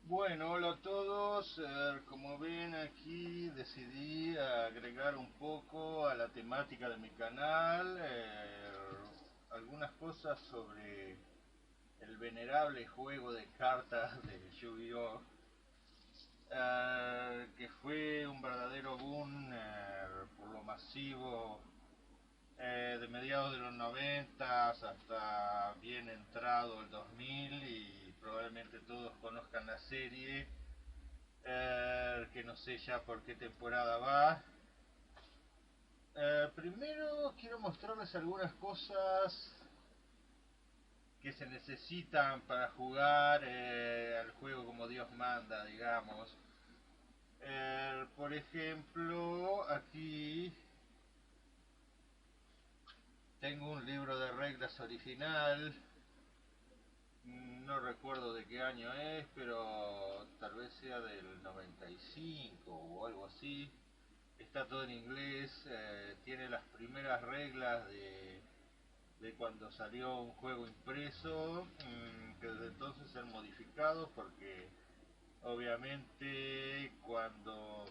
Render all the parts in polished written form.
Bueno, hola a todos. Como ven aquí decidí agregar un poco a la temática de mi canal algunas cosas sobre el venerable juego de cartas de Yu-Gi-Oh! Que fue un verdadero boom por lo masivo de mediados de los 90 hasta bien entrado el 2000 y probablemente todos conozcan la serie, que no sé ya por qué temporada va. Primero quiero mostrarles algunas cosas que se necesitan para jugar al juego como Dios manda, digamos. Por ejemplo, aquí tengo un libro de reglas original. No recuerdo de qué año es, pero tal vez sea del 95 o algo así. Está todo en inglés, tiene las primeras reglas de cuando salió un juego impreso, que desde entonces se han modificado porque obviamente cuando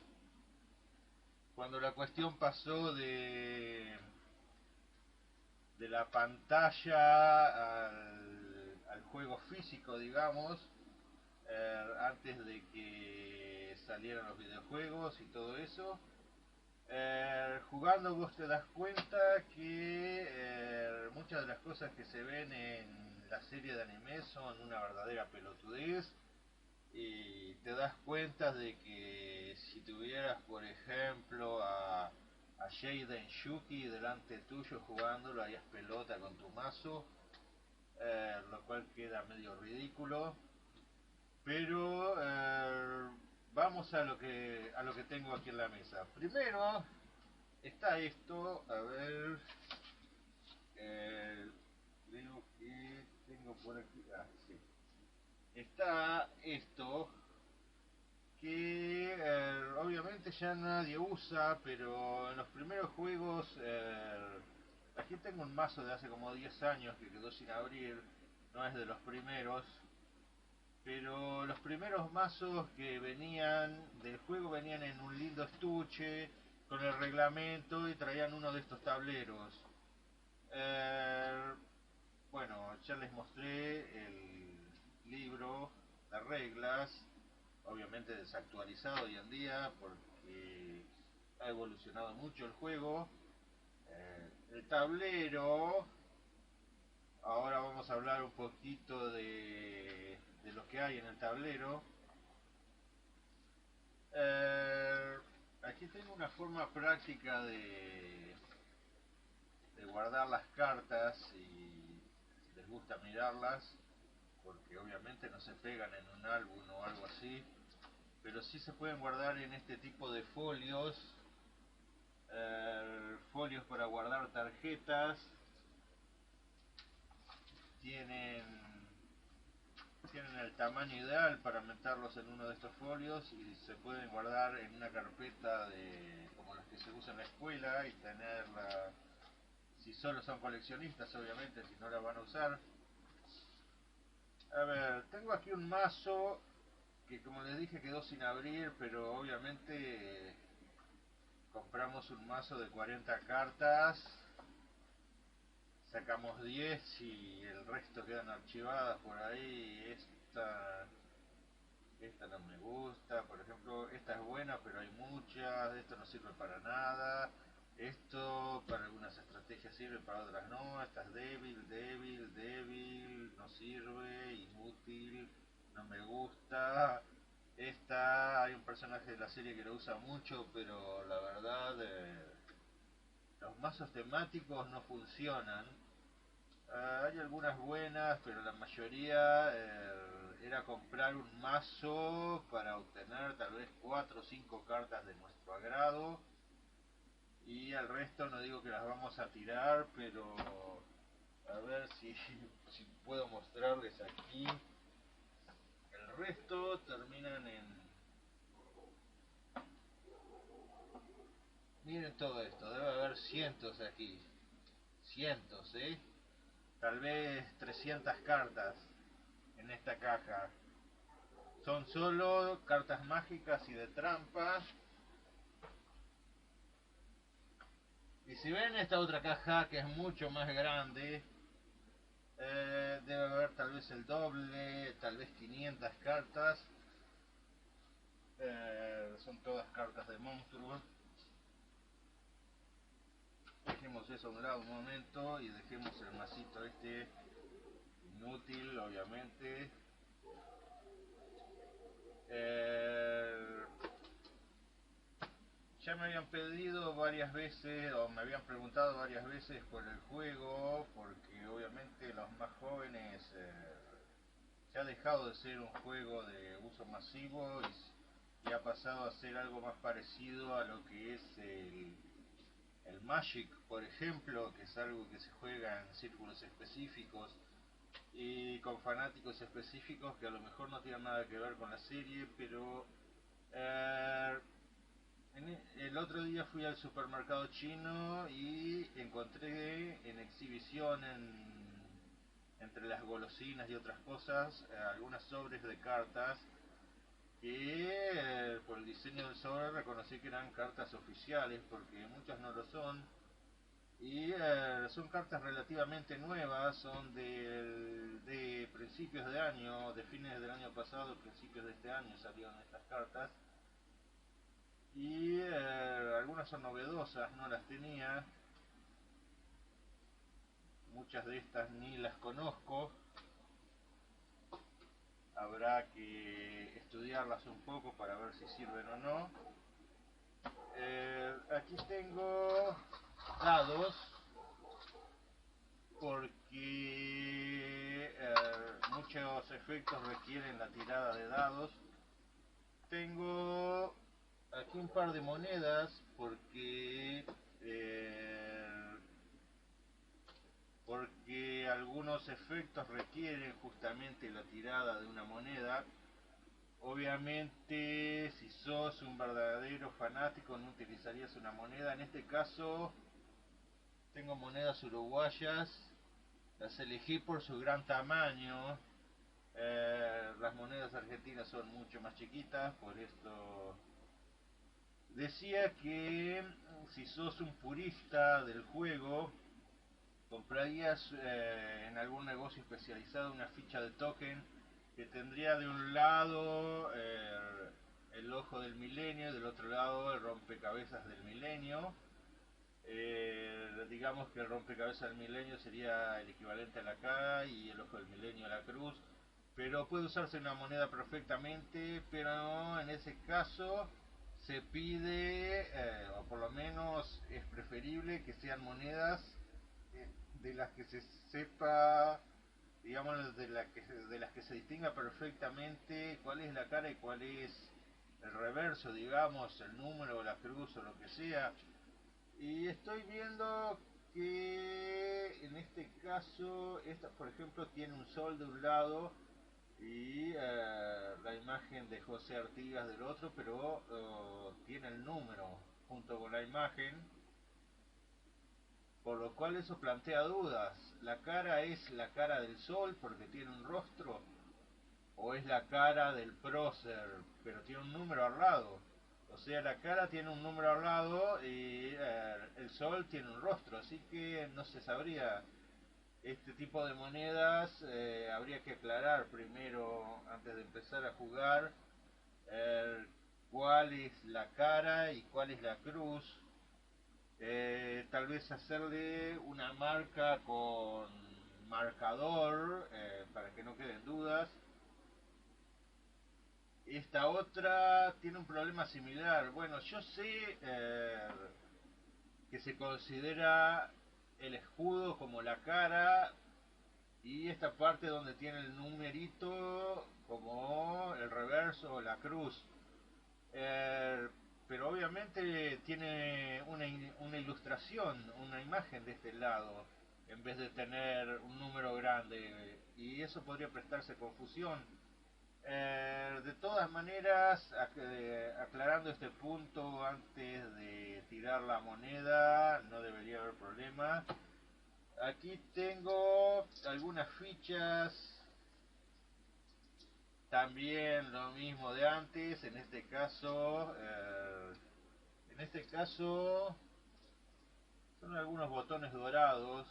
la cuestión pasó de la pantalla al juego físico, digamos, antes de que salieran los videojuegos y todo eso. Jugando vos te das cuenta que muchas de las cosas que se ven en la serie de anime son una verdadera pelotudez y te das cuenta de que si tuvieras por ejemplo a Jaden Shuki delante tuyo jugando lo harías pelota con tu mazo, lo cual queda medio ridículo. Pero vamos a lo que tengo aquí en la mesa. Primero está esto, a ver, eh, creo que tengo por aquí, sí. Está esto que obviamente ya nadie usa, pero en los primeros juegos, aquí tengo un mazo de hace como 10 años que quedó sin abrir, no es de los primeros, pero los primeros mazos que venían del juego venían en un lindo estuche con el reglamento y traían uno de estos tableros. Eh, bueno, ya les mostré el libro de reglas, obviamente desactualizado hoy en día porque ha evolucionado mucho el juego. El tablero, ahora vamos a hablar un poquito de lo que hay en el tablero. Eh, Aquí tengo una forma práctica de guardar las cartas y si les gusta mirarlas, porque obviamente no se pegan en un álbum o algo así, pero sí se pueden guardar en este tipo de folios, folios para guardar tarjetas, tienen, tienen el tamaño ideal para meterlos en uno de estos folios y se pueden guardar en una carpeta de como las que se usan en la escuela y tenerla, si solo son coleccionistas obviamente, si no la van a usar. A ver, tengo aquí un mazo que como les dije quedó sin abrir, pero obviamente compramos un mazo de 40 cartas, sacamos 10 y el resto quedan archivadas por ahí. Esta no me gusta, por ejemplo, esta es buena pero hay muchas, esto no sirve para nada, esto para algunas estrategias sirve, para otras no, esta es débil, no sirve, inútil, no me gusta. Esta, hay un personaje de la serie que lo usa mucho, pero la verdad los mazos temáticos no funcionan. Hay algunas buenas, pero la mayoría era comprar un mazo para obtener tal vez 4 o 5 cartas de nuestro agrado. Y al resto no digo que las vamos a tirar, pero a ver si puedo mostrarles aquí. El resto terminan en... Miren todo esto, debe haber cientos aquí. Cientos, ¿eh? Tal vez 300 cartas en esta caja. Son solo cartas mágicas y de trampa. Y si ven esta otra caja que es mucho más grande, debe haber tal vez el doble, tal vez 500 cartas. Son todas cartas de monstruos. Dejemos eso a un lado un momento y dejemos el masito este inútil, obviamente. Ya me habían pedido varias veces, o me habían preguntado varias veces por el juego, porque obviamente los más jóvenes ya ha dejado de ser un juego de uso masivo y ha pasado a ser algo más parecido a lo que es el Magic, por ejemplo, que es algo que se juega en círculos específicos y con fanáticos específicos que a lo mejor no tienen nada que ver con la serie, pero eh, el otro día fui al supermercado chino y encontré en exhibición entre las golosinas y otras cosas algunas sobres de cartas que por el diseño del sobre reconocí que eran cartas oficiales, porque muchas no lo son. Y son cartas relativamente nuevas, son de principios de año, de fines del año pasado, principios de este año salieron estas cartas. Y algunas son novedosas, no las tenía. Muchas de estas ni las conozco. Habrá que estudiarlas un poco para ver si sirven o no. Aquí tengo dados, porque muchos efectos requieren la tirada de dados. Tengo aquí un par de monedas porque algunos efectos requieren justamente la tirada de una moneda. Obviamente, si sos un verdadero fanático no utilizarías una moneda. En este caso tengo monedas uruguayas, las elegí por su gran tamaño. Las monedas argentinas son mucho más chiquitas, por esto decía que si sos un purista del juego, comprarías en algún negocio especializado una ficha de token que tendría de un lado el ojo del milenio y del otro lado el rompecabezas del milenio. Digamos que el rompecabezas del milenio sería el equivalente a la K y el ojo del milenio a la cruz, pero puede usarse una moneda perfectamente, pero en ese caso se pide, o por lo menos es preferible que sean monedas de las que se sepa, digamos, de las que se distinga perfectamente cuál es la cara y cuál es el reverso, digamos, el número o la cruz o lo que sea. Y estoy viendo que en este caso, esta por ejemplo tiene un sol de un lado y la imagen de José Artigas del otro, pero tiene el número junto con la imagen, por lo cual eso plantea dudas. ¿La cara es la cara del sol porque tiene un rostro? ¿O es la cara del prócer pero tiene un número al lado? O sea, la cara tiene un número al lado y el sol tiene un rostro, así que no se sabría. Este tipo de monedas habría que aclarar primero, antes de empezar a jugar, cuál es la cara y cuál es la cruz. Tal vez hacerle una marca con marcador para que no queden dudas. Esta otra tiene un problema similar. Bueno, yo sé que se considera el escudo como la cara y esta parte donde tiene el numerito como el reverso o la cruz. Eh, pero obviamente tiene una ilustración, una imagen de este lado, en vez de tener un número grande, y eso podría prestarse confusión. De todas maneras, aclarando este punto antes de tirar la moneda, no debería haber problema. Aquí tengo algunas fichas También lo mismo de antes, en este caso son algunos botones dorados.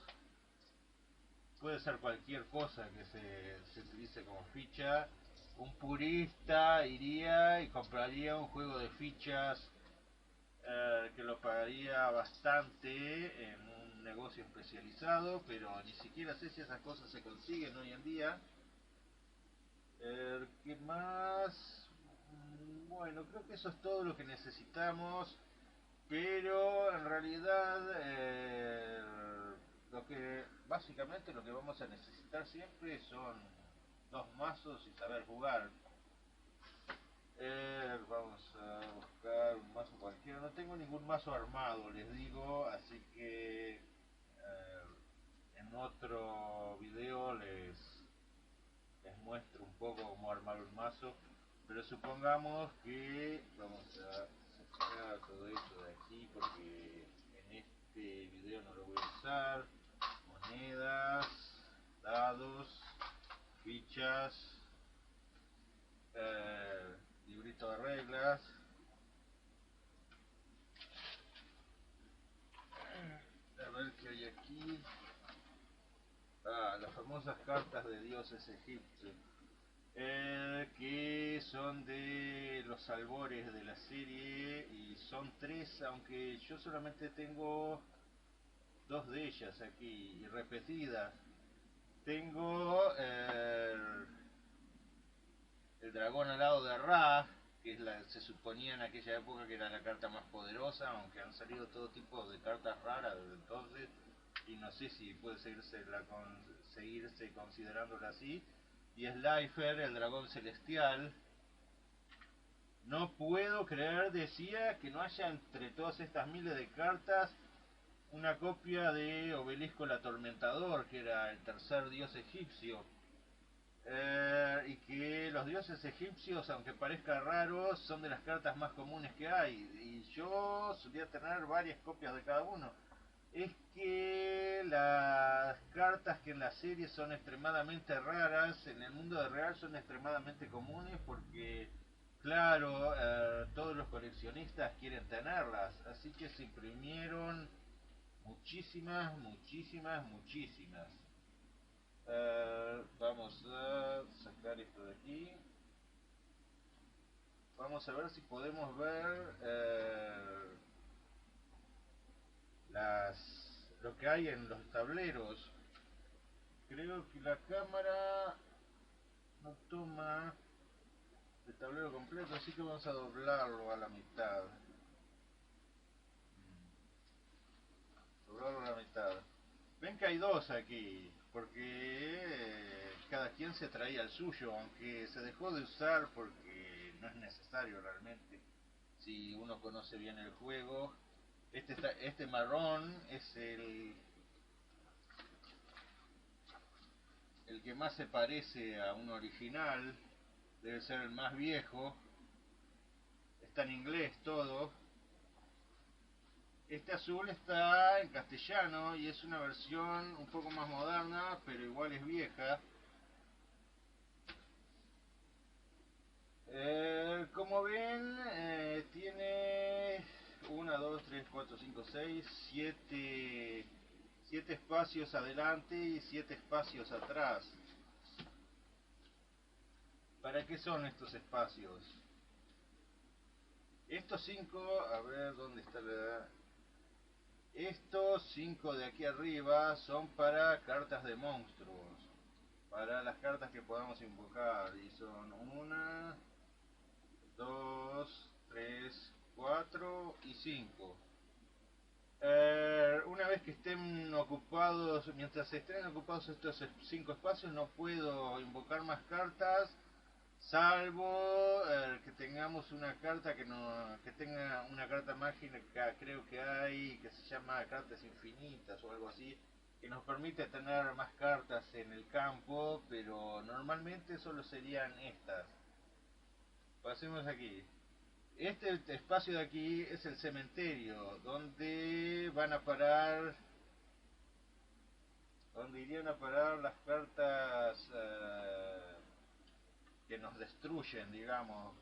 Puede ser cualquier cosa que se utilice como ficha. Un purista iría y compraría un juego de fichas que lo pagaría bastante en un negocio especializado, pero ni siquiera sé si esas cosas se consiguen hoy en día. ¿Qué más? Bueno, creo que eso es todo lo que necesitamos, pero en realidad básicamente lo que vamos a necesitar siempre son dos mazos y saber jugar. Vamos a buscar un mazo cualquiera. No tengo ningún mazo armado, les digo, así que en otro video les muestro un poco cómo armar un mazo. Pero supongamos que vamos a sacar todo esto de aquí porque en este video no lo voy a usar. Monedas, dados, fichas, librito de reglas. A ver qué hay aquí. Las famosas cartas de dioses egipcios, que son de los albores de la serie y son tres, aunque yo solamente tengo dos de ellas aquí y repetidas. Tengo el dragón alado de Ra, que se suponía en aquella época que era la carta más poderosa, aunque han salido todo tipo de cartas raras desde entonces y no sé si puede seguirse considerándola así. Y Slifer, el dragón celestial. No puedo creer, decía, que no haya entre todas estas miles de cartas una copia de Obelisco el Atormentador, que era el tercer dios egipcio. Y que los dioses egipcios, aunque parezca raro, son de las cartas más comunes que hay. Y yo solía tener varias copias de cada uno. Es que las cartas que en la serie son extremadamente raras, en el mundo de real son extremadamente comunes porque, claro, todos los coleccionistas quieren tenerlas. Así que se imprimieron muchísimas. Vamos a sacar esto de aquí. Vamos a ver si podemos ver lo que hay en los tableros. Creo que la cámara no toma el tablero completo, así que vamos a doblarlo a la mitad. Doblarlo a la mitad. Ven que hay dos aquí, porque cada quien se traía el suyo, aunque se dejó de usar porque no es necesario realmente. Si uno conoce bien el juego, este marrón es el que más se parece a un original, debe ser el más viejo, está en inglés todo. Este azul está en castellano y es una versión un poco más moderna, pero igual es vieja. Como ven, tiene 1, 2, 3, 4, 5, 6, 7 espacios adelante y 7 espacios atrás. ¿Para qué son estos espacios? Estos 5, a ver dónde está la... Estos 5 de aquí arriba son para cartas de monstruos, para las cartas que podamos invocar, y son 1, 2, 3, 4 y 5. Una vez que estén ocupados, mientras estén ocupados estos 5 espacios, no puedo invocar más cartas, salvo que tengamos una carta que tenga una carta mágica, creo que hay, que se llama cartas infinitas o algo así, que nos permite tener más cartas en el campo, pero normalmente solo serían estas. Pasemos aquí. Este espacio de aquí es el cementerio, donde van a parar, donde irían a parar las cartas que nos destruyen, digamos,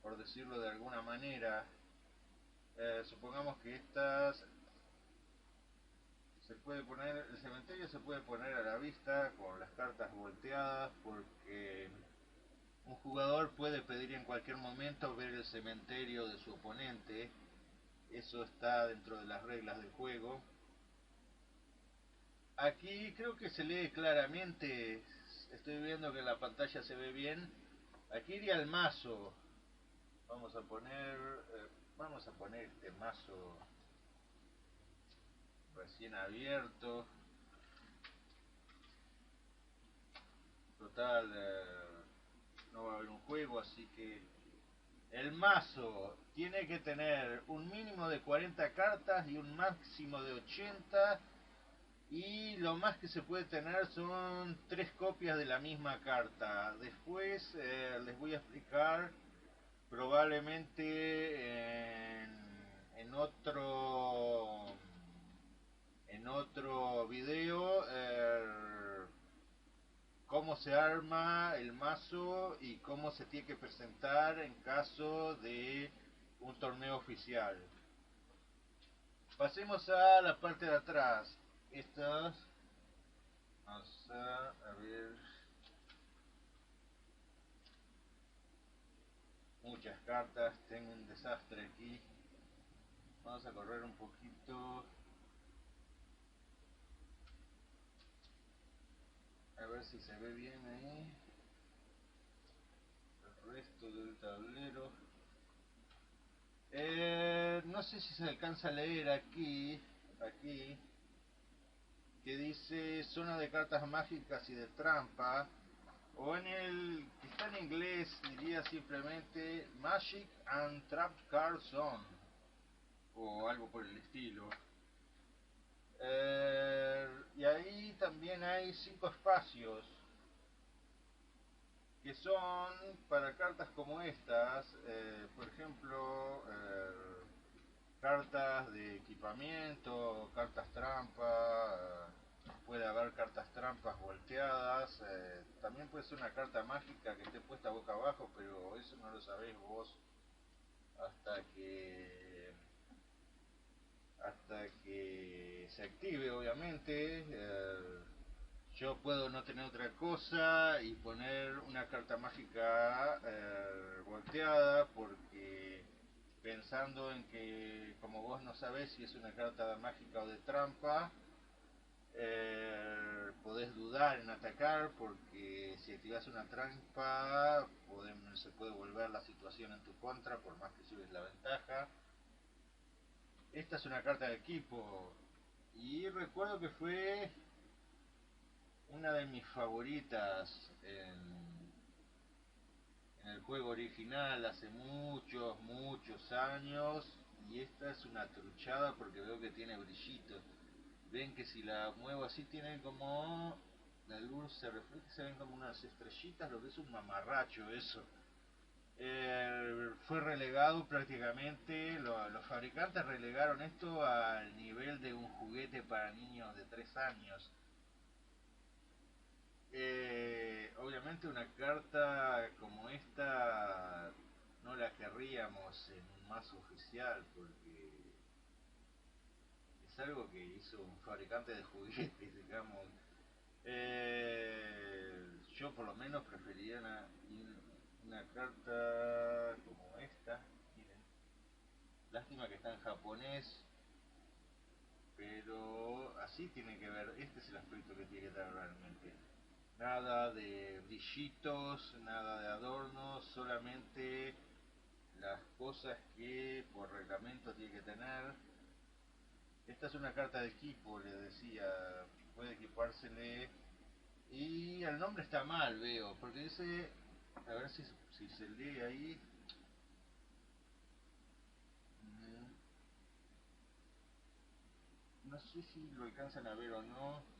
por decirlo de alguna manera. Supongamos que estas se puede poner, el cementerio se puede poner a la vista con las cartas volteadas, porque un jugador puede pedir en cualquier momento ver el cementerio de su oponente. Eso está dentro de las reglas del juego. Aquí creo que se lee claramente, estoy viendo que en la pantalla se ve bien. Aquí iría el mazo. Vamos a poner, vamos a poner este mazo recién abierto. Total, no va a haber un juego, así que el mazo tiene que tener un mínimo de 40 cartas y un máximo de 80. Y lo más que se puede tener son 3 copias de la misma carta. Después les voy a explicar probablemente en otro video cómo se arma el mazo y cómo se tiene que presentar en caso de un torneo oficial. Pasemos a la parte de atrás. Estas, vamos a ver, muchas cartas, tengo un desastre aquí. Vamos a correr un poquito, a ver si se ve bien ahí el resto del tablero. No sé si se alcanza a leer aquí que dice zona de cartas mágicas y de trampa, o en el que está en inglés diría simplemente Magic and Trap Card Zone o algo por el estilo. Y ahí también hay 5 espacios que son para cartas como estas, por ejemplo, cartas de equipamiento, cartas trampa, puede haber cartas trampas volteadas, también puede ser una carta mágica que esté puesta boca abajo, pero eso no lo sabéis vos hasta que se active, obviamente. Yo puedo no tener otra cosa y poner una carta mágica volteada, porque pensando en que como vos no sabés si es una carta mágica o de trampa, podés dudar en atacar, porque si activas una trampa se puede volver la situación en tu contra por más que lleves la ventaja. Esta es una carta de equipo y recuerdo que fue una de mis favoritas en el juego original hace muchos años, y esta es una truchada porque veo que tiene brillitos. Ven que si la muevo así tiene como la luz se refleja, se ven como unas estrellitas, lo que es un mamarracho eso. Fue relegado prácticamente, los fabricantes relegaron esto al nivel de un juguete para niños de 3 años. Obviamente una carta como esta no la querríamos en un mazo oficial, porque es algo que hizo un fabricante de juguetes, digamos. Yo por lo menos preferiría una carta como esta. Miren, lástima que está en japonés, pero así tiene que ver. Este es el aspecto que tiene que tener realmente. Nada de brillitos, nada de adornos, solamente las cosas que por reglamento tiene que tener. Esta es una carta de equipo, le decía, puede equipársele. Y el nombre está mal, veo, porque dice, a ver si se lee ahí. No sé si lo alcanzan a ver o no.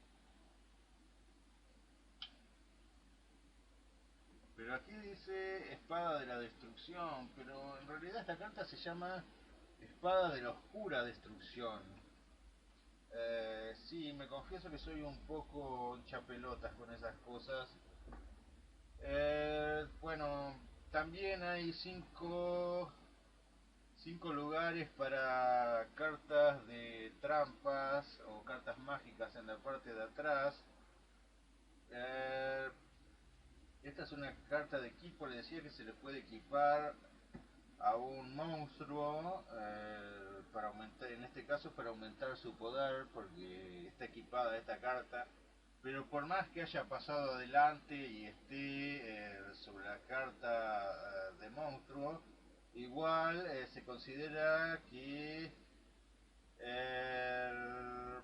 Pero aquí dice Espada de la Destrucción, pero en realidad esta carta se llama Espada de la Oscura Destrucción. Sí, me confieso que soy un poco hinchapelotas con esas cosas. Bueno, también hay cinco lugares para cartas de trampas o cartas mágicas en la parte de atrás. Eh, Esta es una carta de equipo, le decía que se le puede equipar a un monstruo para aumentar, en este caso para aumentar su poder, porque está equipada esta carta. Pero por más que haya pasado adelante y esté sobre la carta de monstruo, igual se considera que eh,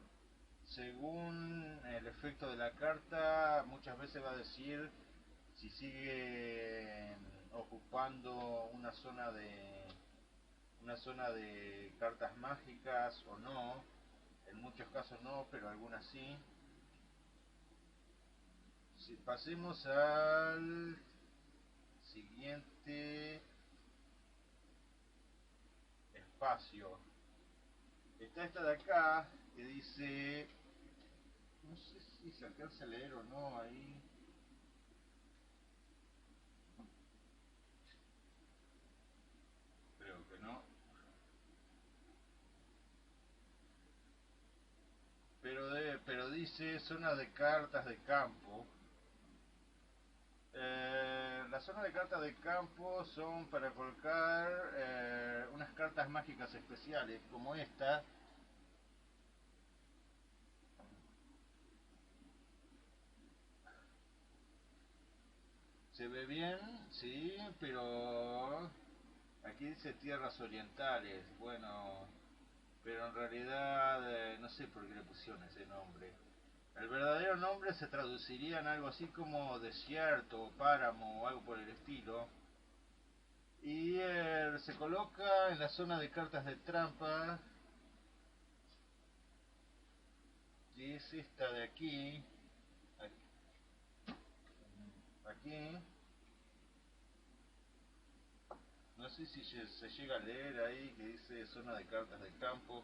según el efecto de la carta, muchas veces va a decir si sigue ocupando una zona de cartas mágicas o no. En muchos casos no, pero algunas sí. Si pasemos al siguiente espacio. Está esta de acá que dice, no sé si se alcanza a leer o no ahí. Creo que no. Pero dice zona de cartas de campo. Las zonas de cartas de campo son para colocar unas cartas mágicas especiales, como esta. Se ve bien, sí, pero aquí dice tierras orientales. Bueno, pero en realidad no sé por qué le pusieron ese nombre. El verdadero nombre se traduciría en algo así como desierto, páramo o algo por el estilo. Y se coloca en la zona de cartas de trampa, que es esta de aquí. Aquí, no sé si se llega a leer ahí que dice zona de cartas de campo.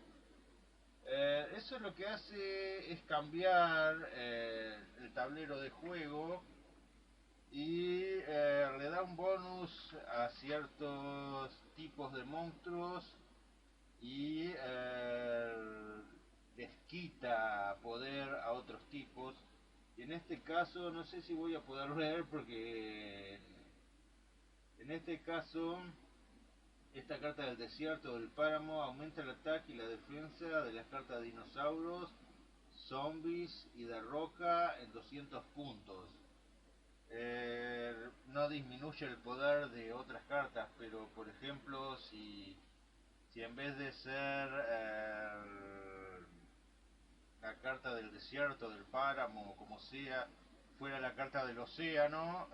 Eso lo que hace es cambiar el tablero de juego y le da un bonus a ciertos tipos de monstruos y les quita poder a otros tipos. Y en este caso no sé si voy a poder leer porque en este caso esta carta del desierto del páramo aumenta el ataque y la defensa de las cartas de dinosaurios, zombies y de roca en 200 puntos. No disminuye el poder de otras cartas, pero por ejemplo, si en vez de ser la carta del desierto, del páramo, como sea, fuera la carta del océano,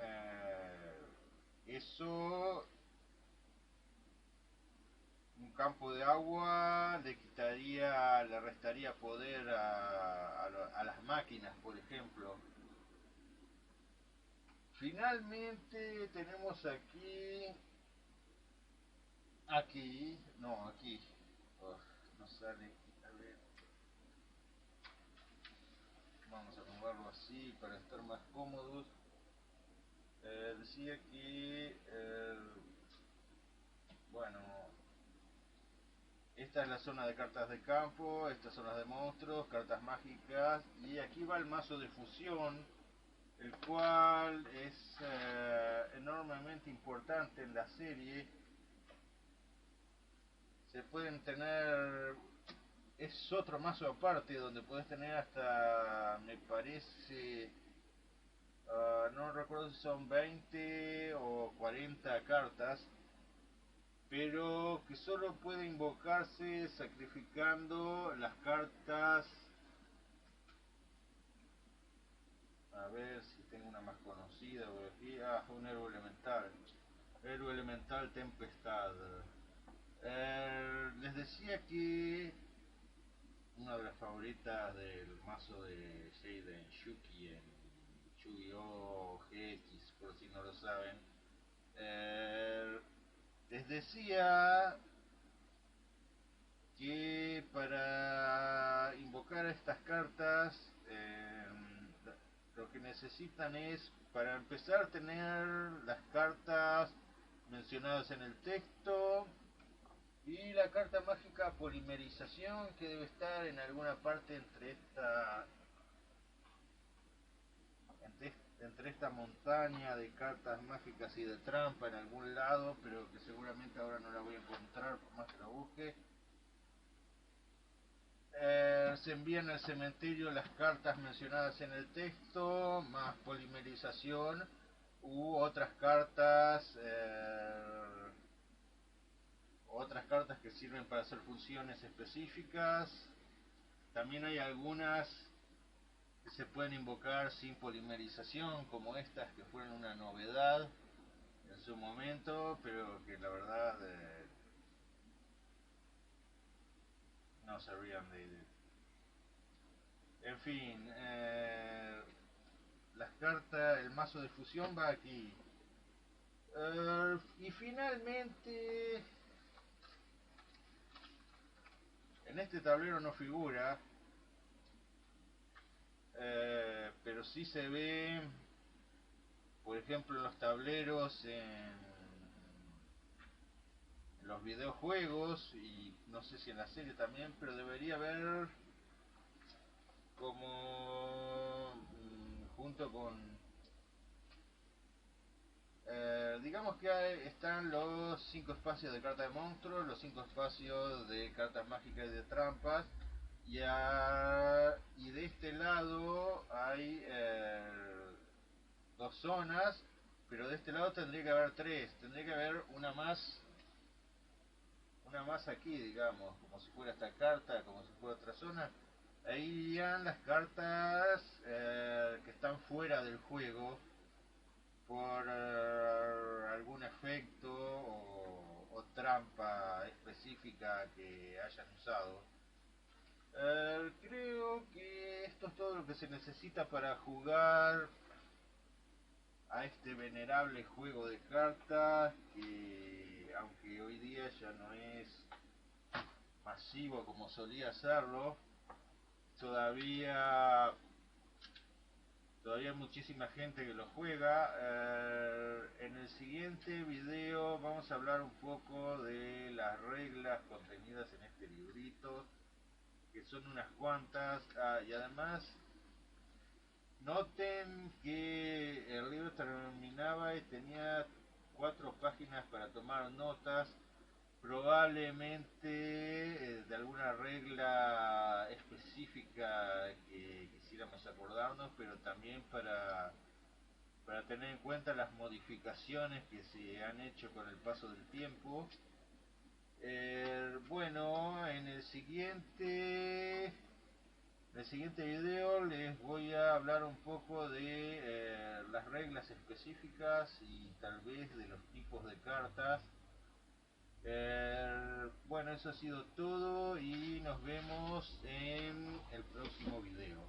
eso, un campo de agua le quitaría, le restaría poder a las máquinas, por ejemplo. Finalmente tenemos aquí, uf, no sale, a ver, vamos a moverlo así para estar más cómodos. Decía que, bueno, esta es la zona de cartas de campo, estas son las de monstruos, cartas mágicas, y aquí va el mazo de fusión, el cual es enormemente importante en la serie. Se pueden tener, es otro mazo aparte donde puedes tener hasta, me parece, no recuerdo si son 20 o 40 cartas, pero que solo puede invocarse sacrificando las cartas. A ver si tengo una más conocida por aquí. Un héroe elemental. Héroe elemental tempestad. Les decía que una de las favoritas del mazo de Jaden Shuki en Yu-Gi-Oh! GX, por si no lo saben. Les decía que para invocar estas cartas lo que necesitan es, para empezar, tener las cartas mencionadas en el texto y la carta mágica polimerización, que debe estar en alguna parte entre esta montaña de cartas mágicas y de trampa, en algún lado, pero que seguramente ahora no la voy a encontrar por más que la busque. Se envían al cementerio las cartas mencionadas en el texto, más polimerización u otras cartas que sirven para hacer funciones específicas. También hay algunas que se pueden invocar sin polimerización, como estas que fueron una novedad en su momento, pero que la verdad no servían en fin, las cartas, el mazo de fusión va aquí. Y finalmente, en este tablero no figura, pero sí se ve, por ejemplo, en los tableros, en los videojuegos, y no sé si en la serie también, pero debería haber como junto con digamos que están los 5 espacios de cartas de monstruos, los 5 espacios de cartas mágicas y de trampas, y de este lado hay 2 zonas, pero de este lado tendría que haber 3, tendría que haber una más aquí, digamos, como si fuera esta carta, como si fuera otra zona. Ahí irían las cartas que están fuera del juego por algún efecto o trampa específica que hayan usado. Creo que esto es todo lo que se necesita para jugar a este venerable juego de cartas, que aunque hoy día ya no es masivo como solía serlo, todavía hay muchísima gente que lo juega. En el siguiente video vamos a hablar un poco de las reglas contenidas en este librito, que son unas cuantas. Y además noten que el libro terminaba y tenía 4 páginas para tomar notas, probablemente de alguna regla específica que quisiéramos acordarnos, pero también para tener en cuenta las modificaciones que se han hecho con el paso del tiempo. Bueno, en el siguiente video les voy a hablar un poco de las reglas específicas y tal vez de los tipos de cartas. Bueno, eso ha sido todo y nos vemos en el próximo video.